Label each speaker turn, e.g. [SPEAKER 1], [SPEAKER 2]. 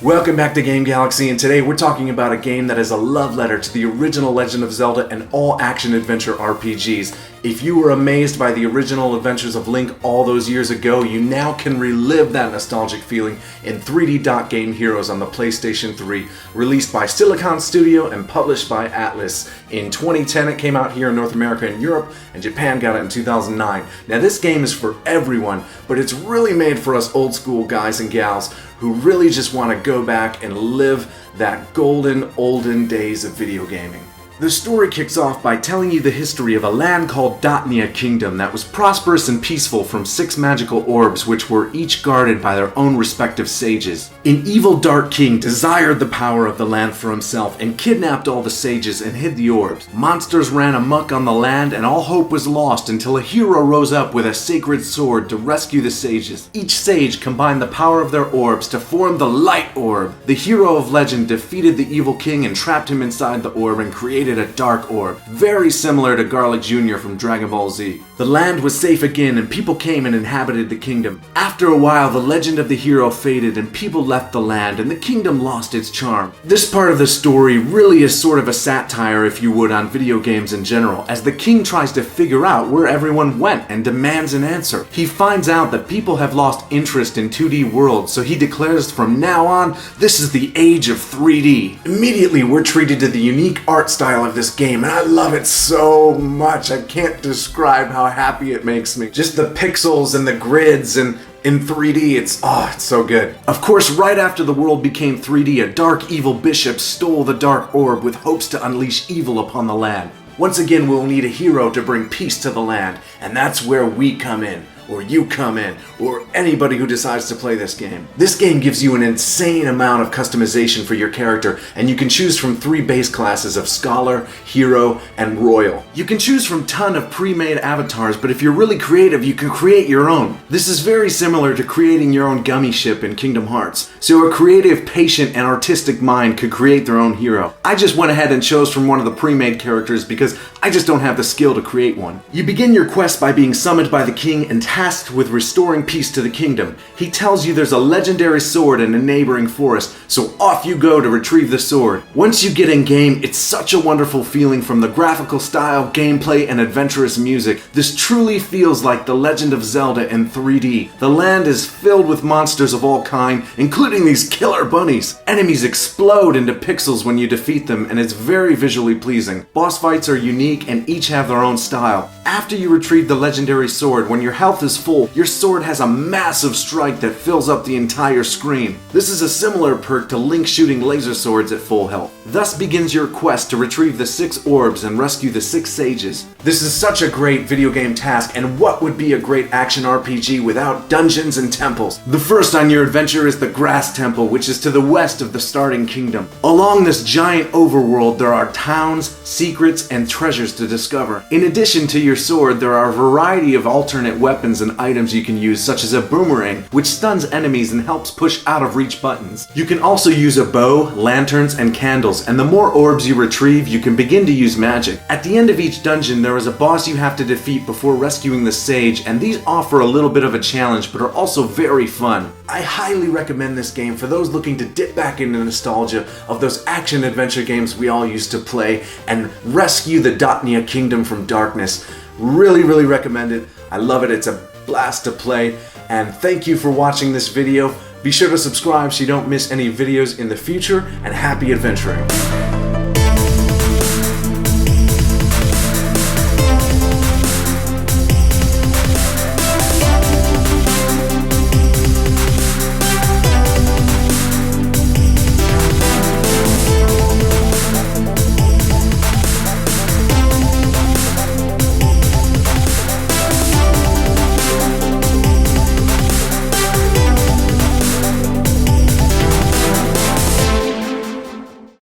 [SPEAKER 1] Welcome back to Game Galaxy, and today we're talking about a game that is a love letter to the original Legend of Zelda and all action-adventure RPGs. If you were amazed by the original adventures of Link all those years ago, you now can relive that nostalgic feeling in 3D Dot Game Heroes on the PlayStation 3, released by Silicon Studio and published by Atlus. In 2010 it came out here in North America and Europe, and Japan got it in 2009. Now this game is for everyone, but it's really made for us old school guys and gals who really just want to go back and live that golden, olden days of video gaming. The story kicks off by telling you the history of a land called Dotnia Kingdom that was prosperous and peaceful from 6 magical orbs which were each guarded by their own respective sages. An evil Dark King desired the power of the land for himself and kidnapped all the sages and hid the orbs. Monsters ran amok on the land and all hope was lost until a hero rose up with a sacred sword to rescue the sages. Each sage combined the power of their orbs to form the Light Orb. The hero of legend defeated the evil king and trapped him inside the orb and created a Dark Orb, very similar to Garlic Jr. from Dragon Ball Z. The land was safe again and people came and inhabited the kingdom. After a while, the legend of the hero faded and people left the land and the kingdom lost its charm. This part of the story really is sort of a satire, if you would, on video games in general, as the king tries to figure out where everyone went and demands an answer. He finds out that people have lost interest in 2D worlds, so he declares from now on, this is the age of 3D. Immediately, we're treated to the unique art style of this game, and I love it so much. I can't describe how happy it makes me. Just the pixels and the grids and in 3D, it's so good. Of course, right after the world became 3D, a dark evil bishop stole the Dark Orb with hopes to unleash evil upon the land. Once again, we'll need a hero to bring peace to the land, and that's where we come in. Or you come in, or anybody who decides to play this game. This game gives you an insane amount of customization for your character, and you can choose from 3 base classes of Scholar, Hero, and Royal. You can choose from a ton of pre-made avatars, but if you're really creative, you can create your own. This is very similar to creating your own gummy ship in Kingdom Hearts, so a creative, patient, and artistic mind could create their own hero. I just went ahead and chose from one of the pre-made characters because I just don't have the skill to create one. You begin your quest by being summoned by the king and tasked with restoring peace to the kingdom. He tells you there's a legendary sword in a neighboring forest, so off you go to retrieve the sword. Once you get in game, it's such a wonderful feeling from the graphical style, gameplay, and adventurous music. This truly feels like The Legend of Zelda in 3D. The land is filled with monsters of all kind, including these killer bunnies. Enemies explode into pixels when you defeat them, and it's very visually pleasing. Boss fights are unique and each have their own style. After you retrieve the legendary sword, when your health is full, your sword has a massive strike that fills up the entire screen. This is a similar perk to Link shooting laser swords at full health. Thus begins your quest to retrieve the 6 orbs and rescue the 6 sages. This is such a great video game task, and what would be a great action RPG without dungeons and temples? The first on your adventure is the Grass Temple, which is to the west of the starting kingdom. Along this giant overworld, there are towns, secrets, and treasures to discover. In addition to your sword, there are a variety of alternate weapons and items you can use, such as a boomerang, which stuns enemies and helps push out of reach buttons. You can also use a bow, lanterns, and candles, and the more orbs you retrieve, you can begin to use magic. At the end of each dungeon, there is a boss you have to defeat before rescuing the sage, and these offer a little bit of a challenge, but are also very fun. I highly recommend this game for those looking to dip back into nostalgia of those action-adventure games we all used to play and rescue the Dotnia Kingdom from darkness. Really recommend it. I love it. It's a blast to play, and thank you for watching this video. Be sure to subscribe so you don't miss any videos in the future, and happy adventuring.